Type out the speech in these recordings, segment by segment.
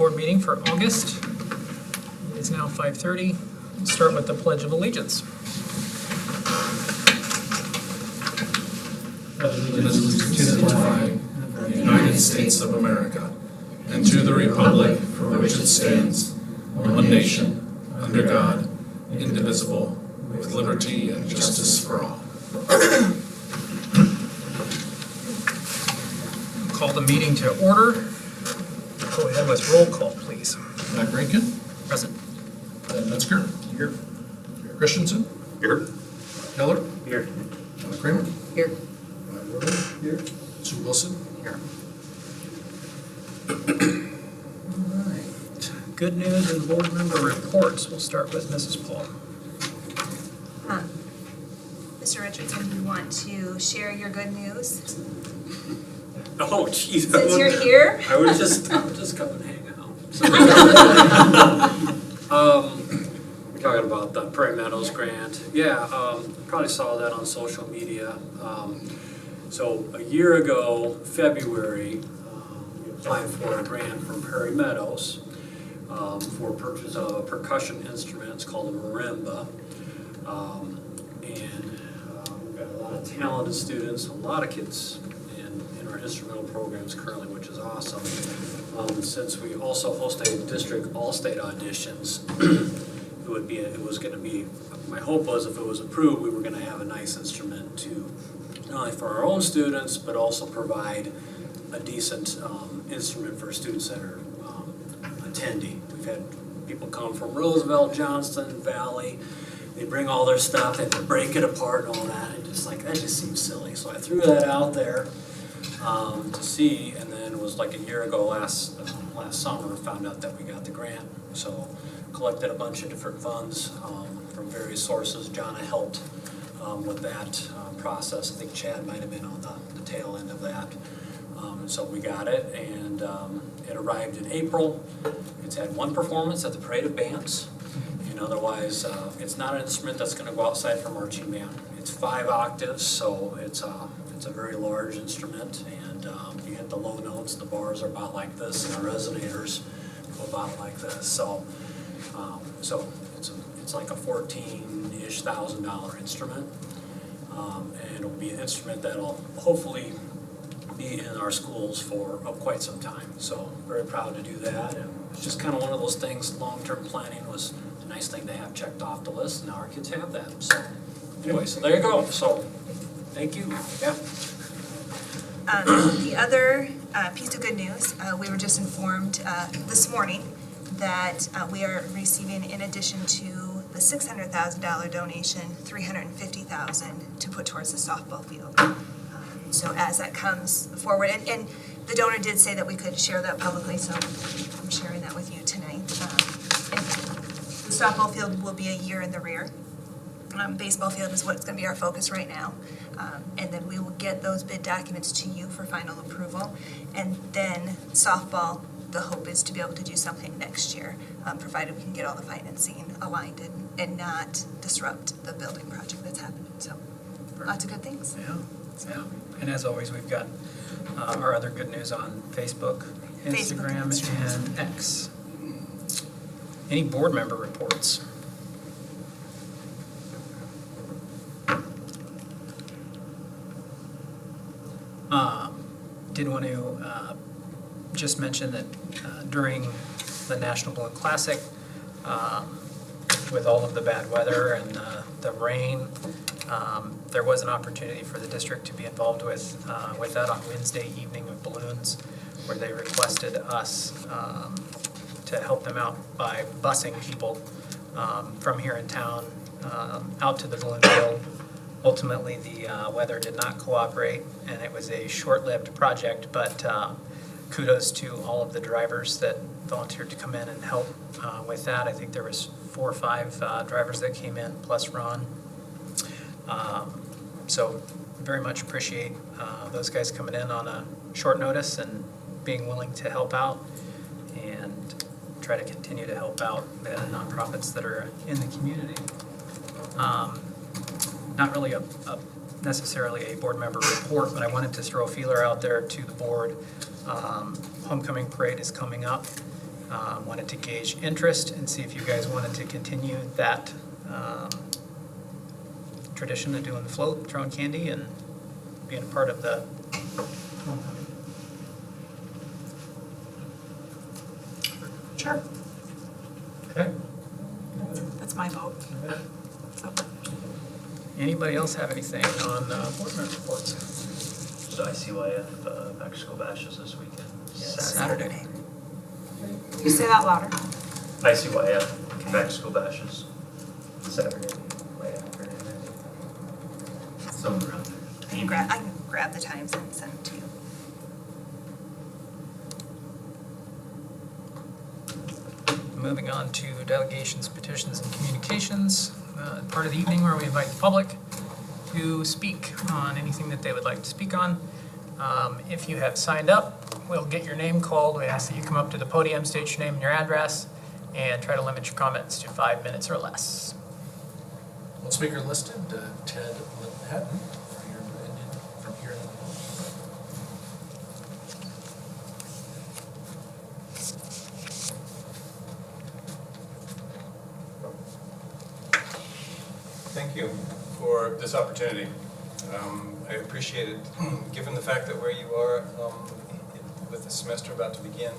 board meeting for August. It is now 5:30. We'll start with the Pledge of Allegiance. Allegiance to the flag of the United States of America and to the republic for which it stands, one nation, under God, indivisible, with liberty and justice for all. Call the meeting to order. Go ahead with roll call, please. Matt Rankin, Present. Ed Metzger, here. Christensen, Here. Keller, Here. John Kramer, Here. Ryan Rhoden, here. Sue Wilson, Here. All right. Good news and board member reports. We'll start with Mrs. Paul. Mr. Richardson, do you want to share your good news? Oh, geez. Since you're here? I would just come and hang out. We're talking about the Prairie Meadows grant. Yeah, probably saw that on social media. So a year ago, February, we applied for a grant from Prairie Meadows for purchase of a percussion instrument. It's called a marimba. We've got a lot of talented students, a lot of kids in our instrumental programs currently, which is awesome. Since we also host a district all-state auditions, it was going to be, my hope was if it was approved, we were going to have a nice instrument to not only for our own students, but also provide a decent instrument for students that are attending. We've had people come from Roosevelt, Johnston, Valley. They bring all their stuff and they break it apart and all that. And that just seems silly. So I threw that out there to see, and then it was like a year ago last summer, found out that we got the grant. So collected a bunch of different funds from various sources. Jonna helped with that process. I think Chad might have been on the tail end of that. So we got it, and it arrived in April. It's had one performance at the Parade of Bands. Otherwise, it's not an instrument that's going to go outside for marching band. It's 5 octaves, so it's a very large instrument, and you hit the low notes. The bars are about like this, and the resonators go about like this. So it's like a $14,000-ish instrument, and it'll be an instrument that'll hopefully be in our schools for quite some time. So very proud to do that, and it's just kind of one of those things. Long-term planning was a nice thing to have checked off the list. Now our kids have that. So anyway, so there you go. So thank you. Yeah. The other piece of good news, we were just informed this morning that we are receiving, in addition to the $600,000 donation, $350,000 to put towards the softball field. So as that comes forward, and the donor did say that we could share that publicly, so I'm sharing that with you tonight. And the softball field will be a year in the rear. Baseball field is what's going to be our focus right now. And then we will get those bid documents to you for final approval. And then softball, the hope is to be able to do something next year, provided we can get all the financing aligned and not disrupt the building project that's happening. So lots of good things. Yeah. And as always, we've got our other good news on Facebook, Instagram, and X. Any board member reports? Did want to just mention that during the National Balloon Classic, with all of the bad weather and the rain, there was an opportunity for the district to be involved with that on Wednesday evening of balloons, where they requested us to help them out by busing people from here in town out to the balloon field. Ultimately, the weather did not cooperate, and it was a short-lived project, but kudos to all of the drivers that volunteered to come in and help with that. I think there was 4 or 5 drivers that came in, plus Ron. So very much appreciate those guys coming in on a short notice and being willing to help out, and try to continue to help out the nonprofits that are in the community. Not really necessarily a board member report, but I wanted to throw a feeler out there to the board. Homecoming parade is coming up. Wanted to gauge interest and see if you guys wanted to continue that tradition of doing the float, throwing candy, and being a part of the homecoming. Sure. Okay. That's my vote. So, Anybody else have anything on board member reports? So ICYF back to school bashes this weekend. Saturday. you say that louder. ICYF back to school bashes Saturday, way after. Somewhere around there. I can grab the times and send them to you. Moving on to delegations, petitions, and communications, part of the evening where we invite the public to speak on anything that they would like to speak on. If you have signed up, we'll get your name called. We ask that you come up to the podium, state your name and your address, and try to limit your comments to 5 minutes or less. One speaker listed, Ted Hatton, from here. Thank you for this opportunity. I appreciate it, given the fact that where you are with the semester about to begin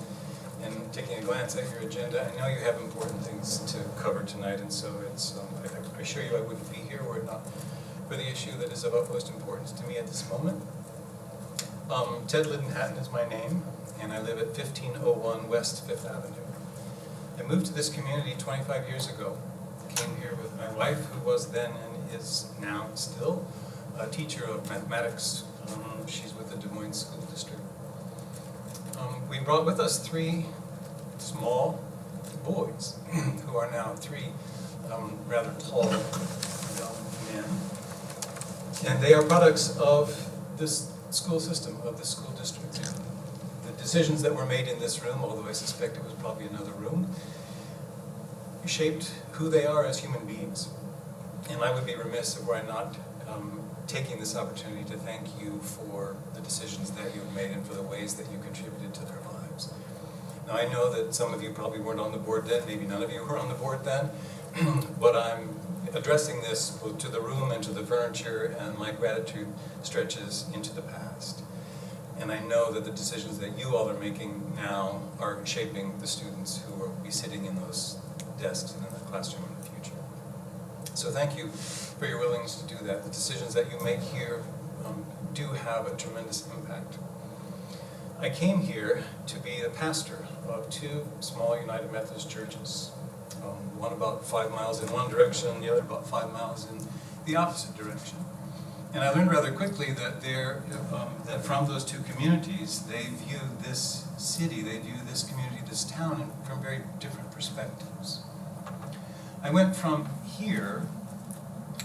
and taking a glance at your agenda. I know you have important things to cover tonight, and so it's, I assure you I wouldn't be here were it not for the issue that is of utmost importance to me at this moment. Ted Liddon Hatton is my name, and I live at 1501 West 5th Avenue. I moved to this community 25 years ago. Came here with my wife, who was then and is now still a teacher of mathematics. She's with the Des Moines School District. We brought with us 3 small boys, who are now 3 rather tall young men. And they are products of this school system, of the school district. The decisions that were made in this room, although I suspect it was probably another room, shaped who they are as human beings. And I would be remiss were I not taking this opportunity to thank you for the decisions that you've made and for the ways that you contributed to their lives. Now I know that some of you probably weren't on the board then, maybe none of you were on the board then, but I'm addressing this both to the room and to the furniture, and my gratitude stretches into the past. And I know that the decisions that you all are making now are shaping the students who will be sitting in those desks and in the classroom in the future. So thank you for your willingness to do that. The decisions that you make here do have a tremendous impact. I came here to be the pastor of 2 small United Methodist churches, one about 5 miles in one direction, the other about 5 miles in the opposite direction. And I learned rather quickly that that from those 2 communities, they view this city, they view this community, this town, from very different perspectives. I went from here,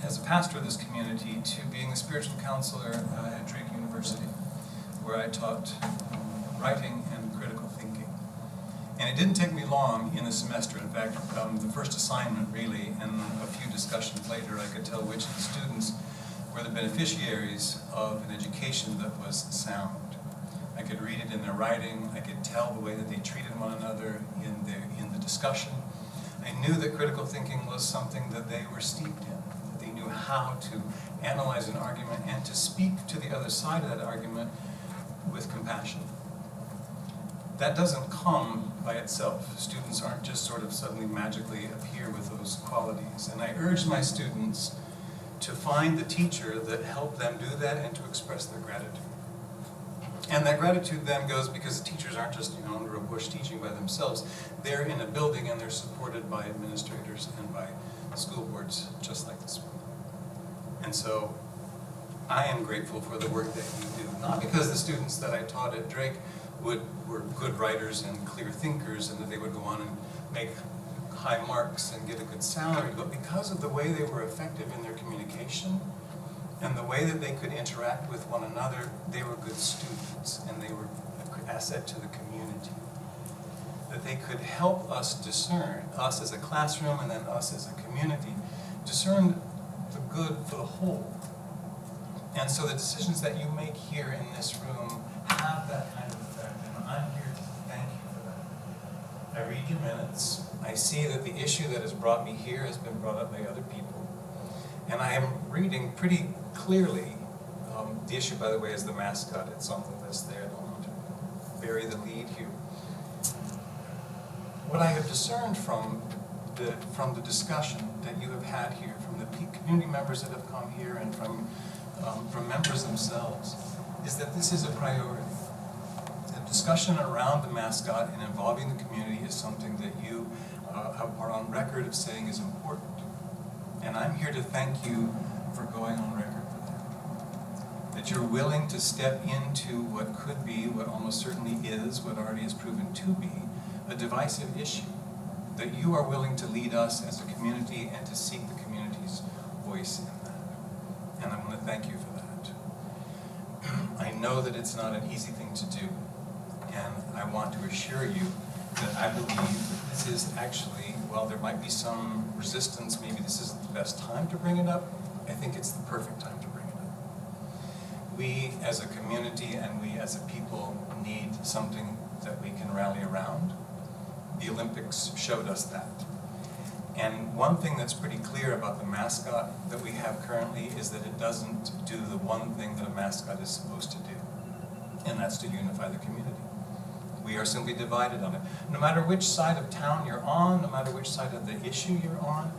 as a pastor of this community, to being a spiritual counselor at Drake University, where I taught writing and critical thinking. And it didn't take me long in the semester. In fact, the first assignment really, and a few discussions later, I could tell which of the students were the beneficiaries of an education that was sound. I could read it in their writing. I could tell the way that they treated one another in the discussion. I knew that critical thinking was something that they were steeped in. That they knew how to analyze an argument and to speak to the other side of that argument with compassion. That doesn't come by itself. Students aren't just sort of suddenly magically appear with those qualities. And I urge my students to find the teacher that helped them do that and to express their gratitude. And that gratitude then goes because the teachers aren't just under a bush teaching by themselves. They're in a building and they're supported by administrators and by school boards just like this one. And so I am grateful for the work that you do. Not because the students that I taught at Drake were good writers and clear thinkers and that they would go on and make high marks and get a good salary, but because of the way they were effective in their communication and the way that they could interact with one another. They were good students and they were an asset to the community. That they could help us discern, us as a classroom and then us as a community, discern the good for the whole. And so the decisions that you make here in this room have that kind of effect, and I'm here to thank you for that. I read your minutes, I see that the issue that has brought me here has been brought up by other people. And I am reading pretty clearly, the issue, by the way, is the mascot. It's on the list there. I don't want to bury the lead here. What I have discerned from the discussion that you have had here, from the community members that have come here, and from members themselves, is that this is a priority. The discussion around the mascot and involving the community is something that you are on record of saying is important. And I'm here to thank you for going on record for that. That you're willing to step into what could be, what almost certainly is, what already is proven to be, a divisive issue. That you are willing to lead us as a community and to seek the community's voice in that. And I want to thank you for that. I know that it's not an easy thing to do. And I want to assure you that I believe that this is actually, while there might be some resistance, maybe this isn't the best time to bring it up, I think it's the perfect time to bring it up. We as a community and we as a people need something that we can rally around. The Olympics showed us that. And one thing that's pretty clear about the mascot that we have currently is that it doesn't do the one thing that a mascot is supposed to do, and that's to unify the community. We are simply divided on it. No matter which side of town you're on, no matter which side of the issue you're on,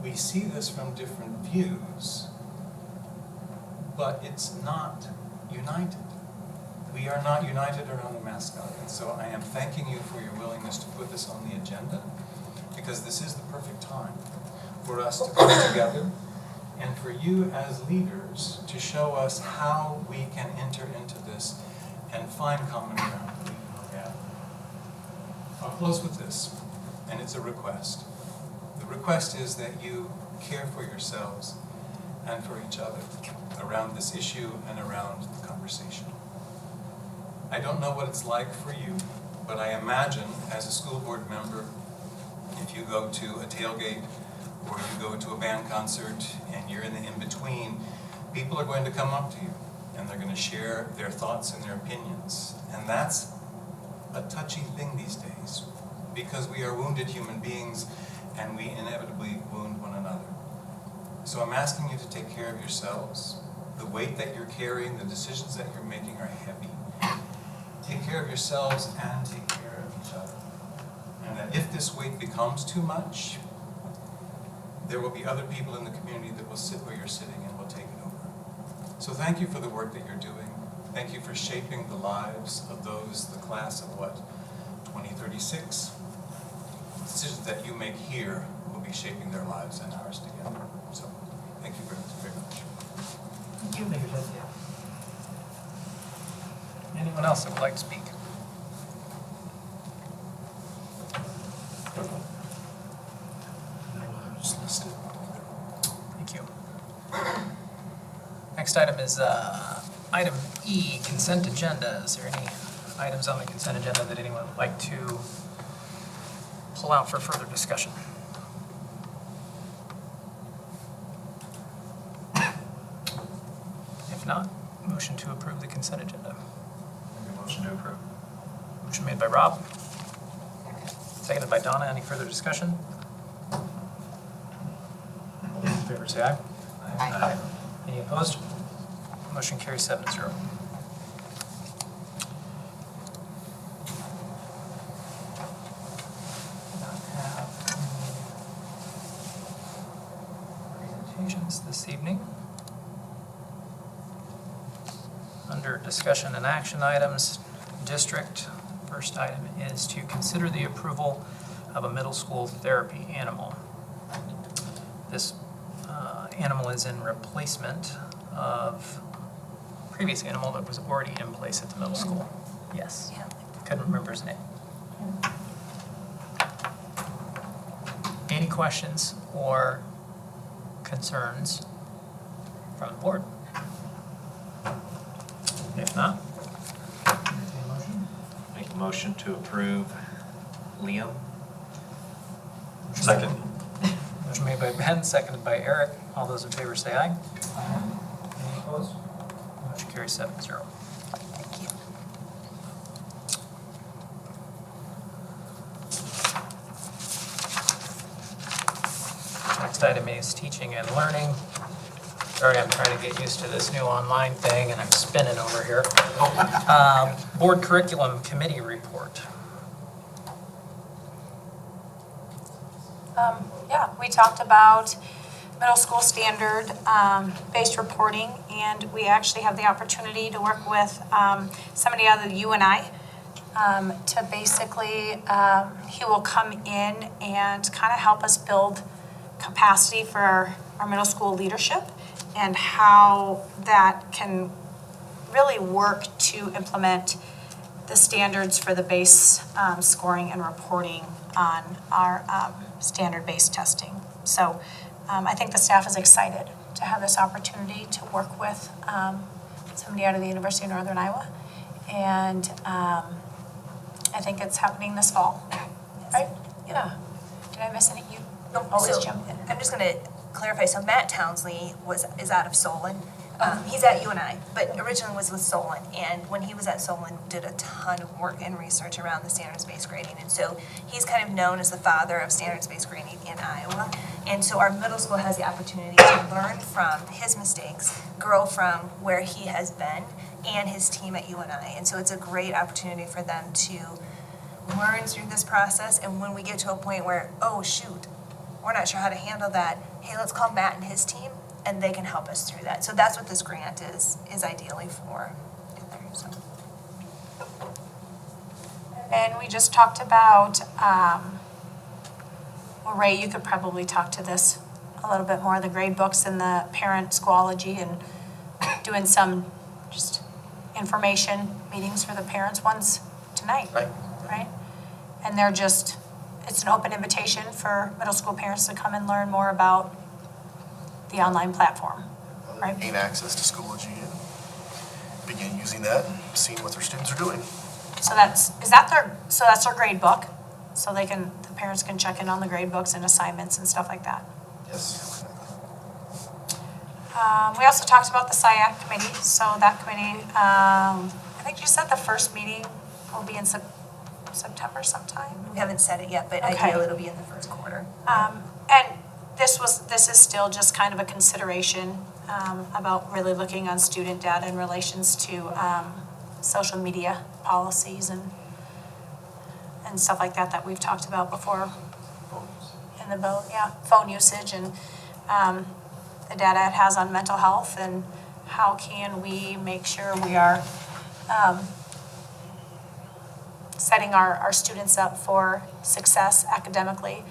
we see this from different views, but it's not united. We are not united around the mascot. And so I am thanking you for your willingness to put this on the agenda, because this is the perfect time for us to come together and for you as leaders to show us how we can enter into this and find common ground that we can look at. I'll close with this, and it's a request. The request is that you care for yourselves and for each other around this issue and around the conversation. I don't know what it's like for you, but I imagine as a school board member, if you go to a tailgate or you go to a band concert and you're in the in-between, people are going to come up to you and they're going to share their thoughts and their opinions. And that's a touchy thing these days, because we are wounded human beings and we inevitably wound one another. So I'm asking you to take care of yourselves. The weight that you're carrying, the decisions that you're making are heavy. Take care of yourselves and take care of each other. And that if this weight becomes too much, there will be other people in the community that will sit where you're sitting and will take it over. So thank you for the work that you're doing. Thank you for shaping the lives of those, the class of 2036. Decisions that you make here will be shaping their lives and ours together. So thank you very much. Thank you. Anyone else that would like to speak? Thank you. Next item is item E, consent agenda. Is there any items on the consent agenda that anyone would like to pull out for further discussion? If not, motion to approve the consent agenda. Motion to approve. Motion made by Rob, seconded by Donna. Any further discussion? All those in favor say aye. Aye. Any opposed? Motion carries 7-0. Not have any presentations this evening. Under discussion and action items, district, first item is to consider the approval of a middle school therapy animal. This animal is in replacement of previous animal that was already in place at the middle school. Yes. Couldn't remember his name. Any questions or concerns from the board? If not, entertain a motion. Make a motion to approve Liam. Second. Motion made by Ben, seconded by Eric. All those in favor say aye. Any opposed? Motion carries 7-0. Thank you. Next item is teaching and learning. Sorry, I'm trying to get used to this new online thing and I'm spinning over here. Board curriculum committee report. Yeah, we talked about middle school standard based reporting, and we actually have the opportunity to work with somebody out of the UNI to basically, he will come in and kind of help us build capacity for our middle school leadership and how that can really work to implement the standards for the base scoring and reporting on our standard-based testing. So I think the staff is excited to have this opportunity to work with somebody out of the University of Northern Iowa. And I think it's happening this fall, right? Yeah. Did I miss any? You always So, jump in. I'm just gonna clarify, so Matt Townsley is out of Solon. He's at UNI, but originally was with Solon, and when he was at Solon, did a ton of work and research around the standards-based grading, and so he's kind of known as the father of standards-based grading in Iowa. And so our middle school has the opportunity to learn from his mistakes, grow from where he has been, and his team at UNI. And so it's a great opportunity for them to learn through this process, and when we get to a point where, oh shoot, we're not sure how to handle that, hey, let's call Matt and his team, and they can help us through that. So that's what this grant is ideally for. So. And we just talked about, well, Ray, you could probably talk to this a little bit more, the grade books and the parent schoology, and doing some just information meetings for the parents, ones tonight, right? And they're just, it's an open invitation for middle school parents to come and learn more about the online platform, right? Gain access to Schoology and begin using that and seeing what their students are doing. So that's their grade book, so the parents can check in on the grade books and assignments and stuff like that. Yes. We also talked about the SIAC committee, so that committee, I think you said the first meeting will be in September sometime. We haven't said it yet, but Okay. ideally it'll be in the first quarter. And this is still just kind of a consideration about really looking on student data in relations to social media policies and stuff like that we've talked about before in the vote. Yeah, phone usage and the data it has on mental health, and how can we make sure we are setting our students up for success academically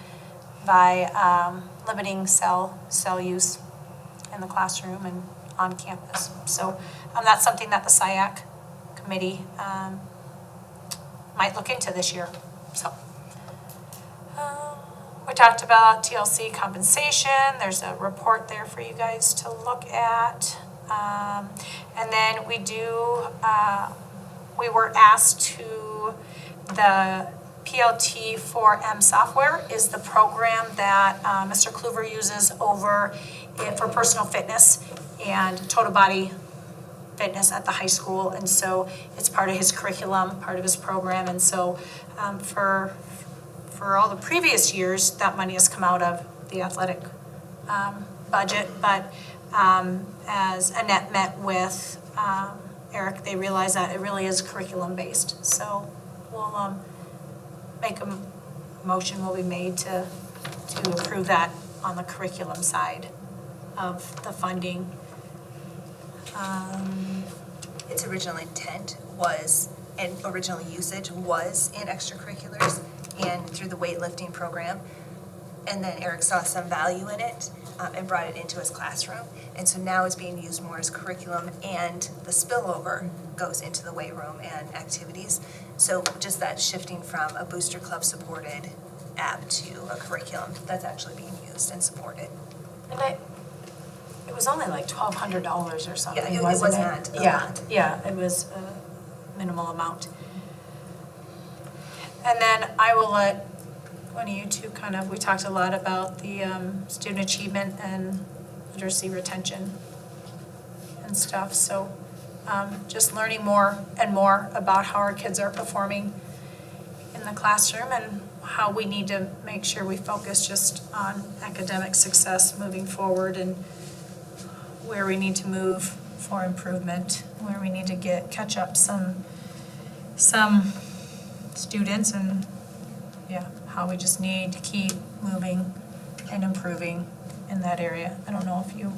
by limiting cell use in the classroom and on campus. So that's something that the SIAC committee might look into this year. So we talked about TLC compensation. There's a report there for you guys to look at. And then we were asked to, the PLT4M software is the program that Mr. Kluver uses over for personal fitness and total body fitness at the high school. And so it's part of his curriculum, part of his program. And so for all the previous years, that money has come out of the athletic budget. But as Annette met with Eric, they realized that it really is curriculum-based. So we'll make a motion will be made to approve that on the curriculum side of the funding. Its original intent was, and original usage was in extracurriculars and through the weightlifting program. And then Eric saw some value in it and brought it into his classroom. And so now it's being used more as curriculum, and the spillover goes into the weight room and activities. So just that shifting from a Booster Club supported app to a curriculum that's actually being used and supported. And it was only like $1,200 or something, Yeah, it wasn't was it? not a lot. Yeah, it was a minimal amount. And then I will let one of you two we talked a lot about the student achievement and literacy retention and stuff. So just learning more and more about how our kids are performing in the classroom and how we need to make sure we focus just on academic success moving forward and where we need to move for improvement, where we need to catch up some students, and how we just need to keep moving and improving in that area. I don't know if you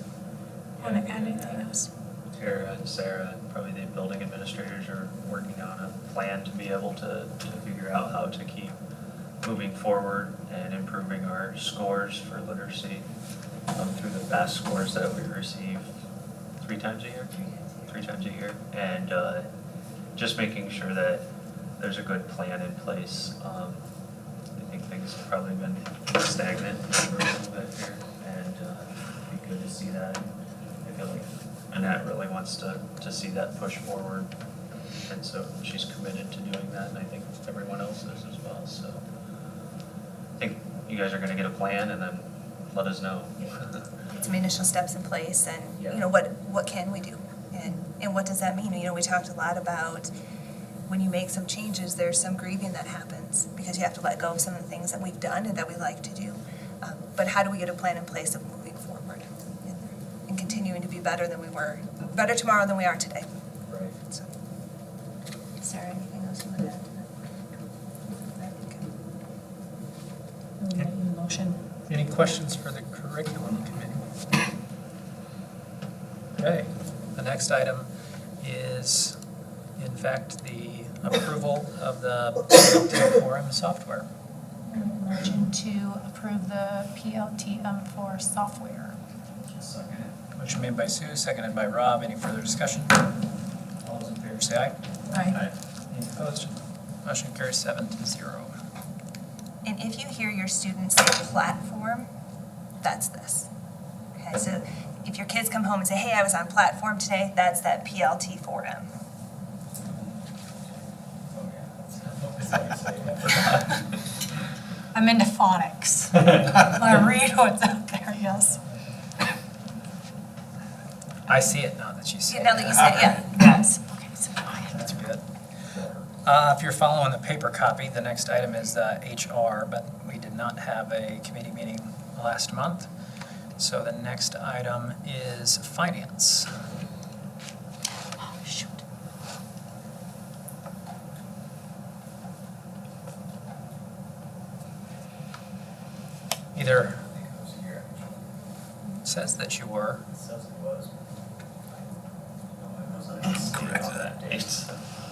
want to add anything else. Tara and Sarah and probably the building administrators are working on a plan to be able to figure out how to keep moving forward and improving our scores for literacy through the fast scores that we receive 3 times a year, and just making sure that there's a good plan in place. I think things have probably been stagnant for a little bit here, and it'd be good to see that. I feel like Annette really wants to see that push forward, and so she's committed to doing that, and I think everyone else is as well. So I think you guys are going to get a plan, and then let us know. Get some initial steps in place, and what can we do, and what does that mean? We talked a lot about when you make some changes, there's some grieving that happens because you have to let go of some of the things that we've done and that we like to do. But how do we get a plan in place of moving forward and continuing to be better tomorrow than we are today? Right. So, Sarah, anything else you want to add to that? Motion. Any questions for the curriculum committee? Okay, the next item is, in fact, the approval of the PLT Forum software. Motion to approve the PLTM4 software. Motion made by Sue, seconded by Rob. Any further discussion? All those in favor say aye. Aye. Any opposed? Motion carries 7-0. And if you hear your students say platform, that's this. Okay, so if your kids come home and say, hey, I was on platform today, that's that PLT Forum. I'm into phonics. I read what's out there, yes. I see it now that you say Now that you said, yeah. Yes. Okay, so That's good. If you're following the paper copy, the next item is HR, but we did not have a committee meeting last month. So the next item is finance. Oh, shoot. Either says that you were.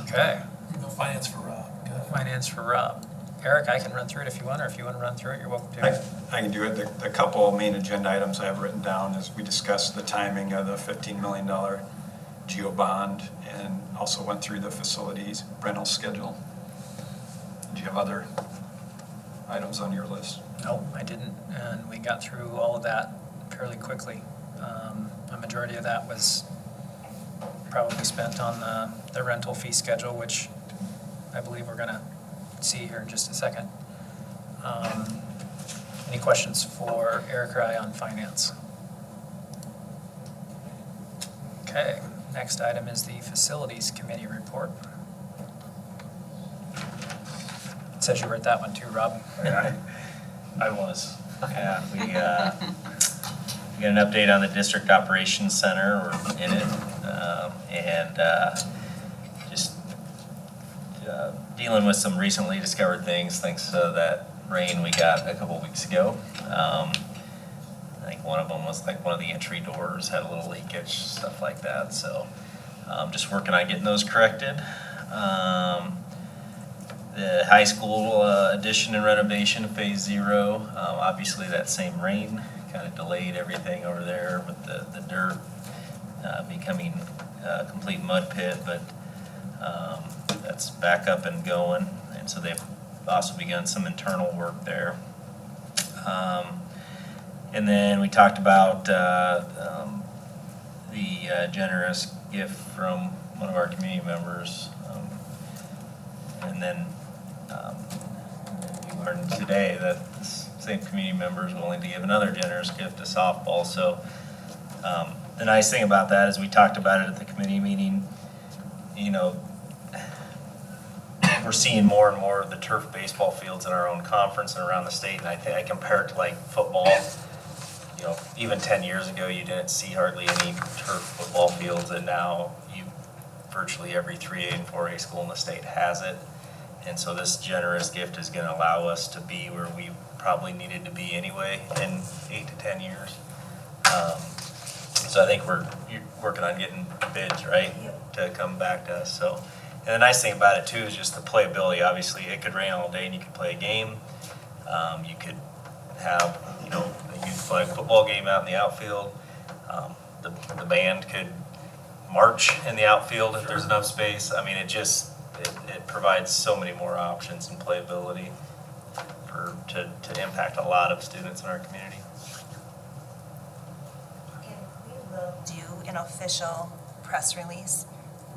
Okay. No finance for Rob. Finance for Rob. Eric, I can run through it if you want, or if you want to run through it, you're welcome to. I can do it. The couple main agenda items I have written down is we discussed the timing of the $15 million GEO bond and also went through the facilities rental schedule. Do you have other items on your list? No, I didn't, and we got through all of that fairly quickly. A majority of that was probably spent on the rental fee schedule, which I believe we're going to see here in just a second. Any questions for Eric or I on finance? Okay, next item is the facilities committee report. It says you were at that one too, Rob. I was. Yeah, we got an update on the district operations center. We're in it, and just dealing with some recently discovered things thanks to that rain we got a couple weeks ago. I think one of them was like one of the entry doors had a little leakage, stuff like that. So just working on getting those corrected. The high school addition and renovation, phase 0, obviously that same rain kind of delayed everything over there with the dirt becoming a complete mud pit, but that's back up and going, and so they've also begun some internal work there. And then we talked about the generous gift from one of our community members, and then we learned today that this same community member is willing to give another generous gift to softball. So the nice thing about that is we talked about it at the committee meeting. You know, we're seeing more and more of the turf baseball fields in our own conference and around the state, and I compare it to like football. You know, even 10 years ago, you didn't see hardly any turf football fields, and now virtually every 3A and 4A school in the state has it. And so this generous gift is gonna allow us to be where we probably needed to be anyway in 8 to 10 years. So I think you're working on getting bids, right, to come back to us, so. And the nice thing about it too is just the playability. Obviously, it could rain all day and you could play a game. You could have, you know, a youth flag football game out in the outfield. The band could march in the outfield if there's enough space. I mean, it provides so many more options and playability to impact a lot of students in our community. And we will do an official press release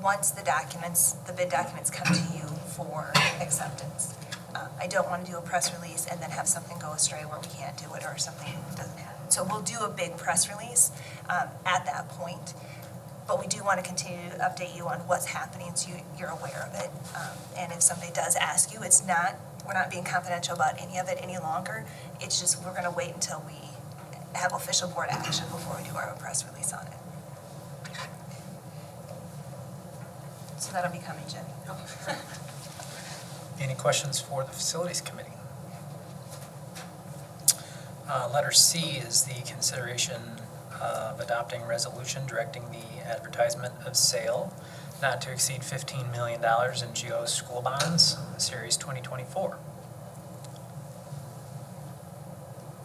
once the bid documents come to you for acceptance. I don't want to do a press release and then have something go astray where we can't do it or something doesn't happen. So we'll do a big press release at that point. But we do want to continue to update you on what's happening so you're aware of it. And if somebody does ask you, we're not being confidential about any of it any longer. It's just we're going to wait until we have official board action before we do our press release on it. So that'll be coming, Jen. Any questions for the Facilities Committee? Letter C is the consideration of adopting resolution directing the advertisement of sale not to exceed $15 million in GO school bonds, Series 2024.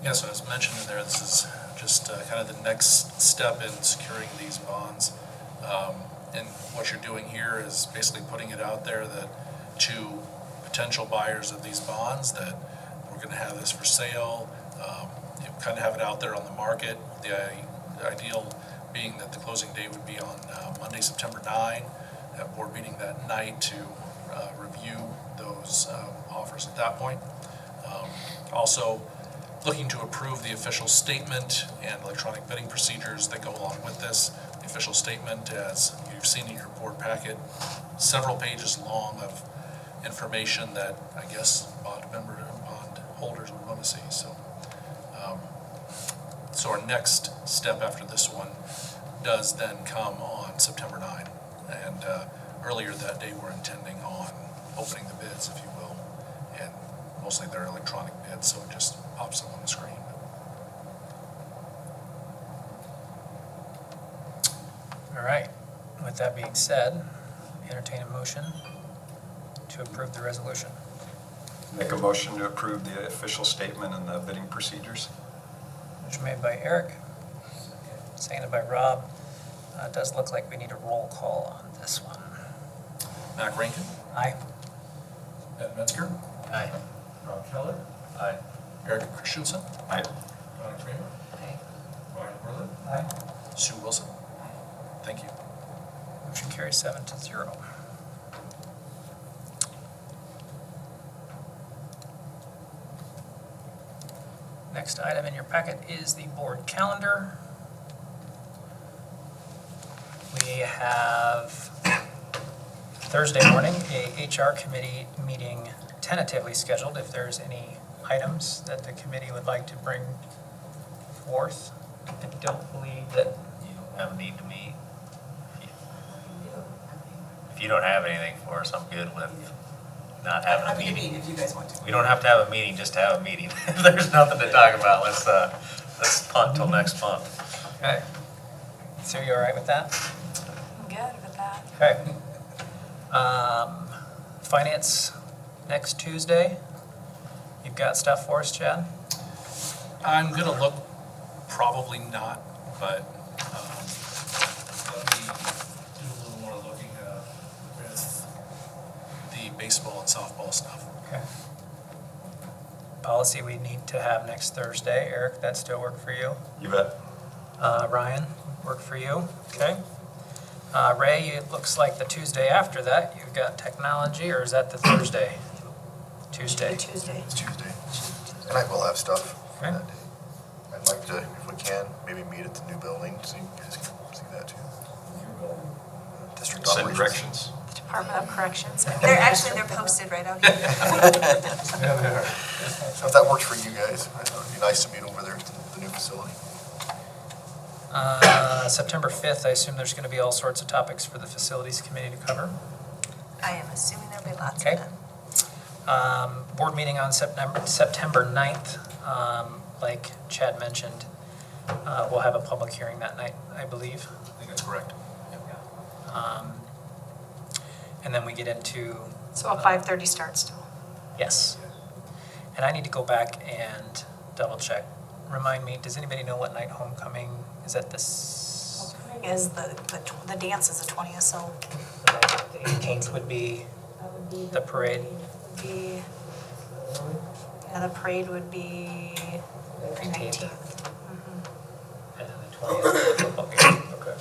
Yeah, so as mentioned in there, this is just kind of the next step in securing these bonds. And what you're doing here is basically putting it out there that to potential buyers of these bonds that we're going to have this for sale. You kind of have it out there on the market. The ideal being that the closing date would be on Monday, September 9. Have board meeting that night to review those offers at that point. Also, looking to approve the official statement and electronic bidding procedures that go along with this. The official statement, as you've seen in your board packet, several pages long of information that I guess bond holders would want to see. So our next step after this one does then come on September 9. And earlier that day, we're intending on opening the bids, if you will. And mostly they're electronic bids, so it just pops up on the screen. All right, with that being said, entertain a motion to approve the resolution. Make a motion to approve the official statement and the bidding procedures. Motion made by Eric, seconded by Rob. It does look like we need a roll call on this one. Mac Rankin, Aye. Ed Metzger, Aye. Rob Keller, Aye. Eric Christensen, Aye. Donna Kramer, Aye. Ryan Worley, Aye. Sue Wilson. Thank you. Motion carries 7-0. Next item in your packet is the board calendar. We have Thursday morning, a HR committee meeting tentatively scheduled. If there's any items that the committee would like to bring forth. I don't believe that. You don't have a need to meet. If you don't have anything for us, I'm good with not having a meeting. if you guys want to. We don't have to have a meeting just to have a meeting. If there's nothing to talk about, let's punt till next month. Okay. So you all right with that? I'm good with that. Okay. Finance next Tuesday. You've got stuff for us, Chad? I'm gonna look, probably not, but let me do a little more looking with the baseball and softball stuff. Okay. Policy we need to have next Thursday. Eric, that still work for you? You bet. Ryan, work for you? Okay. Ray, it looks like the Tuesday after that, you've got technology, or is that the Thursday? Tuesday. Tuesday. It's Tuesday. And I will have stuff for Okay. that day. I'd like to, if we can, maybe meet at the new building, so you guys can see that too. District Send operations. directions. Department of Corrections. They're posted right out here. So if that works for you guys, it would be nice to meet over there at the new facility. September 5th, I assume there's going to be all sorts of topics for the Facilities Committee to cover. I am assuming there'll be lots Okay. of them. Board meeting on September 9th, like Chad mentioned, we'll have a public hearing that night, I believe. I think that's correct. And then we get into, So a 5:30 start still. yes. And I need to go back and double check. Remind me, does anybody know what night homecoming is at this? Is the dance is the 20th, so The 18th would be the parade. the parade would be 19th. And then the 20th, the football game. Okay.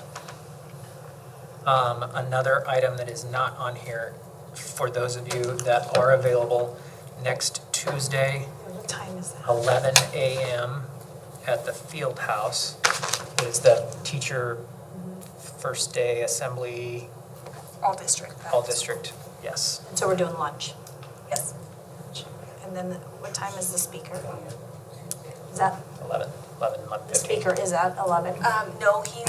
Another item that is not on here, for those of you that are available, next Tuesday, What time is that? 11 a.m. at the Field House is the teacher first day assembly, All district. all district, yes. And so we're doing lunch. Yes. And then what time is the speaker? Is that, 11, the speaker is at 11? No, he,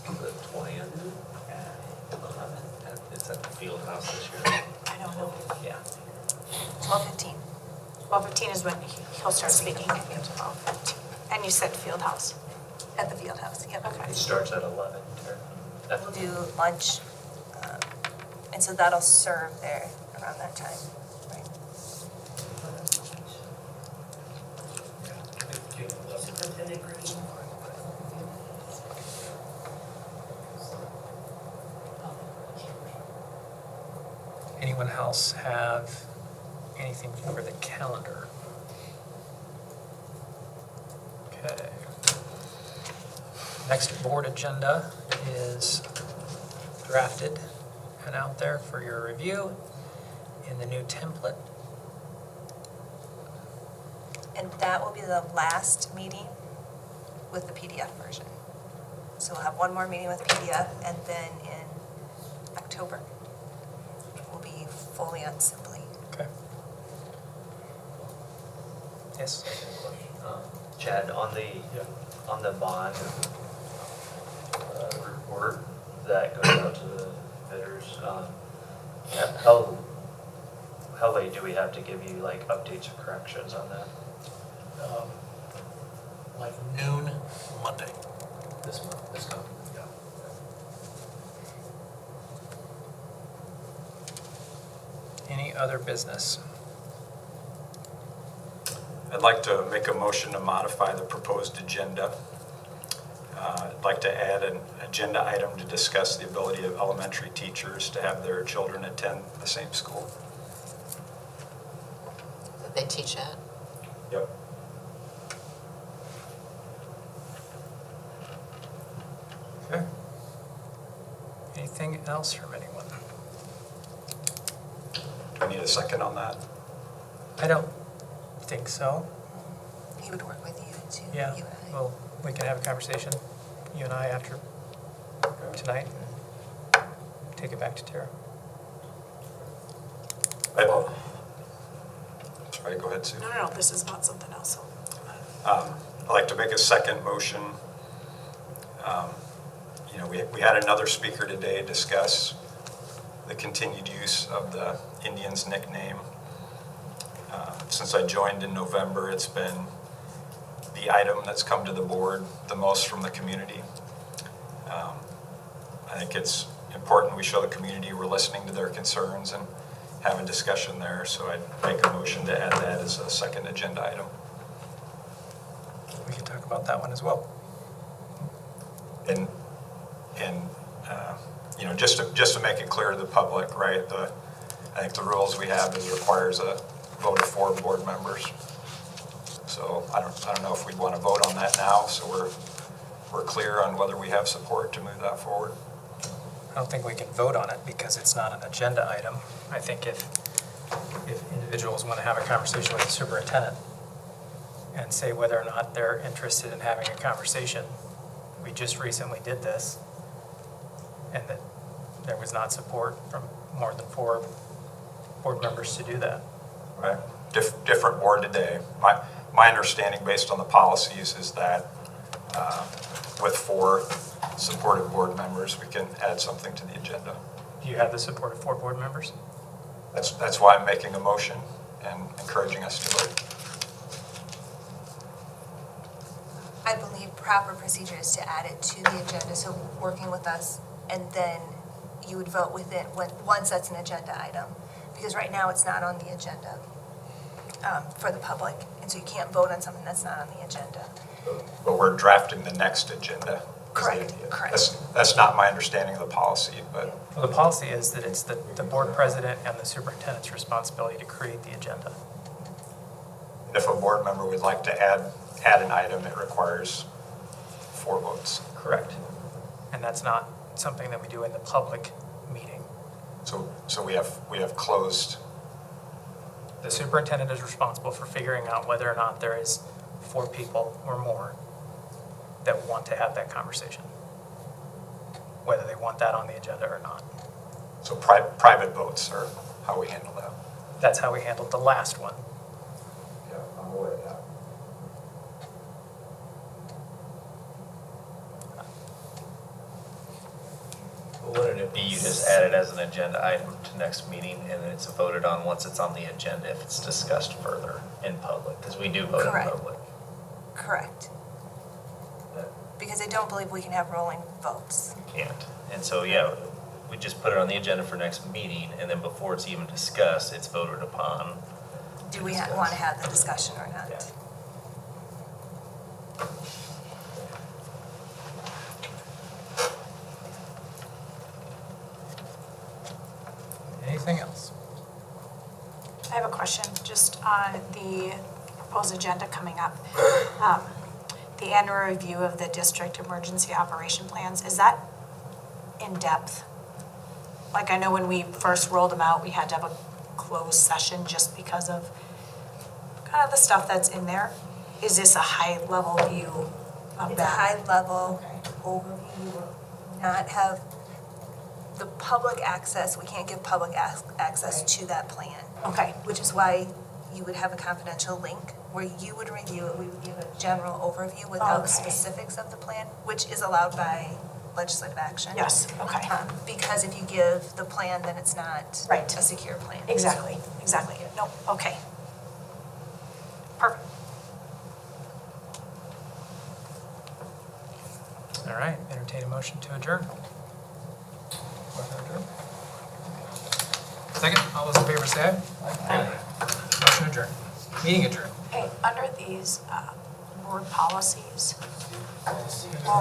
The 20th. It's at the field house this year. I don't know. Yeah. 12:15. 12:15 is when he'll start speaking. 12:15. And you said field house. At the field house, yep. Okay. It starts at 11. We'll do lunch, and so that'll serve there around that time. Right. Anyone else have anything for the calendar? Okay. Next board agenda is drafted and out there for your review in the new template. And that will be the last meeting with the PDF version. So we'll have one more meeting with PDF, and then in October, we'll be fully on Simply. Okay. Yes? Chad, on the bond report that goes out to the bidders, how late do we have to give you like updates or corrections on that? Like noon Monday. This month? Yeah. Any other business? I'd like to make a motion to modify the proposed agenda. I'd like to add an agenda item to discuss the ability of elementary teachers to have their children attend the same school. That they teach at? Yep. Okay. Anything else from anyone? We need a second on that. I don't think so. He would work with you too. Yeah, you and I. well, we can have a conversation, you and I, after tonight. Take it back to Tara. Sorry, go ahead, Sue. No, this is about something else. I'd like to make a second motion. We had another speaker today discuss the continued use of the Indians nickname. Since I joined in November, it's been the item that's come to the board the most from the community. I think it's important we show the community we're listening to their concerns and have a discussion there, so I'd make a motion to add that as a second agenda item. We can talk about that one as well. And just to make it clear to the public, right, I think the rules we have is requires a vote of 4 board members. So I don't know if we'd want to vote on that now, so we're clear on whether we have support to move that forward. I don't think we can vote on it because it's not an agenda item. I think if individuals want to have a conversation with the superintendent and say whether or not they're interested in having a conversation. We just recently did this, and that there was not support from more than 4 board members to do that. Right. Different board today. My understanding based on the policies is that with 4 supportive board members, we can add something to the agenda. Do you have the support of 4 board members? That's why I'm making a motion and encouraging us to vote. I believe proper procedure is to add it to the agenda, so working with us, and then you would vote with it once that's an agenda item. Because right now, it's not on the agenda for the public, and so you can't vote on something that's not on the agenda. But we're drafting the next agenda. Correct, correct. That's not my understanding of the policy, but Well, the policy is that it's the board president and the superintendent's responsibility to create the agenda. if a board member would like to add an item, it requires 4 votes. Correct. And that's not something that we do in the public meeting. So we have closed. The superintendent is responsible for figuring out whether or not there is 4 people or more that want to have that conversation, whether they want that on the agenda or not. So private votes are how we handle that. That's how we handled the last one. Yeah, I'm aware of that. Wouldn't it be you just add it as an agenda item to next meeting and then it's voted on once it's on the agenda if it's discussed further in public? Because we do vote in Correct. public. Correct. Because I don't believe we can have rolling votes. Can't. And so, yeah, we just put it on the agenda for next meeting and then before it's even discussed, it's voted upon. Do we want to have the discussion or not? Yeah. Anything else? I have a question, just on the proposed agenda coming up. The annual review of the district emergency operation plans, is that in depth? Like, I know when we first rolled them out, we had to have a closed session just because of kind of the stuff that's in there. Is this a high-level view of It's a that? high-level overview. You will not have the public access, we can't give public access to that plan. Okay. Which is why you would have a confidential link where you would review it, we would give a general overview without Okay. specifics of the plan, which is allowed by legislative action. Yes, okay. Because if you give the plan, then it's not Right. a secure plan. Exactly, exactly. Nope, okay. Perfect. All right, entertain a motion to adjourn. Second, all those in favor say aye. Motion adjourned. Meeting adjourned. Hey, under these board policies,